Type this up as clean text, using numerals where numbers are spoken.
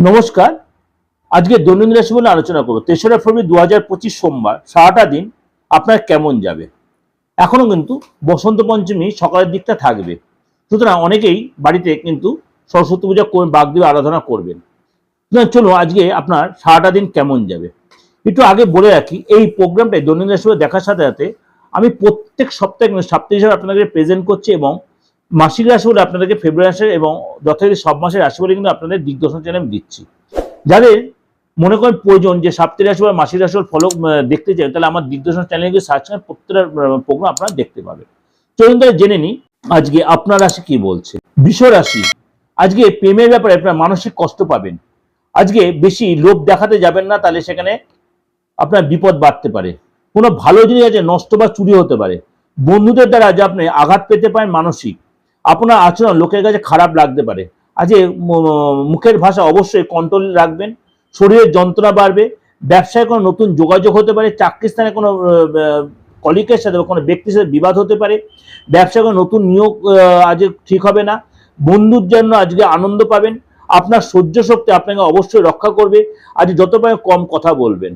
নমস্কার। আজকে দৈনন্দিন রাশি বলে আলোচনা করব। 3রা ফেব্রুয়ারি 2025 সোমবার সারাটা দিন আপনার কেমন যাবে। এখনো কিন্তু বসন্ত পঞ্চমী সকালের দিকটা থাকবে, সুতরাং অনেকেই বাড়িতে কিন্তু সরস্বতী পূজা বাগদেবী আরাধনা করবেন। চলো আজকে আপনার সারাটা দিন কেমন যাবে একটু আগে বলে রাখি। এই প্রোগ্রামটাই দৈনন্দিন রাশি দেখার সাথে সাথে আমি প্রত্যেক সপ্তাহে সাপ্তাহিক হিসাবে আপনাদেরকে প্রেজেন্ট করছি এবং মাসিক রাশি বলে আপনাদেরকে ফেব্রুয়ারি মাসের এবং যথারীতি সব মাসের রাশি বলে কিন্তু আপনাদের দিগদর্শন চ্যানেল আমি দিচ্ছি। যাদের মনে করেন প্রয়োজন যে সাপ্তাহিক রাশি বা মাসিক রাশি ফলো দেখতে চান, তাহলে আমার দিগদর্শন চ্যানেলে গিয়ে সার্চ করেন, প্রত্যেকটা প্রোগ্রাম আপনারা দেখতে পাবেন। চলুন তাহলে জেনে নিই আজকে আপনার রাশি কি বলছে। বৃষ রাশি, আজকে প্রেমের ব্যাপারে আপনার মানসিক কষ্ট পাবেন। আজকে বেশি লোভ দেখাতে যাবেন না, তাহলে সেখানে আপনার বিপদ বাড়তে পারে। কোনো ভালো জিনিস আছে নষ্ট বা চুরি হতে পারে। বন্ধুদের দ্বারা যে আপনি আঘাত পেতে পারেন মানসিক। আপনার আচরণ লোকের কাছে খারাপ লাগতে পারে। আজকে মুখের ভাষা অবশ্যই কন্ট্রোল রাখবেন। শরীরের যন্ত্রণা বাড়বে। ব্যবসায় কোনো নতুন যোগাযোগ হতে পারে। চাকরি স্থানে কোনো কলিগের সাথে বা কোনো ব্যক্তির সাথে বিবাদ হতে পারে। ব্যবসায় কোনো নতুন নিয়োগ আজকে ঠিক হবে না। বন্ধুর জন্য আজকে আনন্দ পাবেন। আপনার সহ্য শক্তি আপনাকে অবশ্যই রক্ষা করবে। আজ যত পারে কম কথা বলবেন।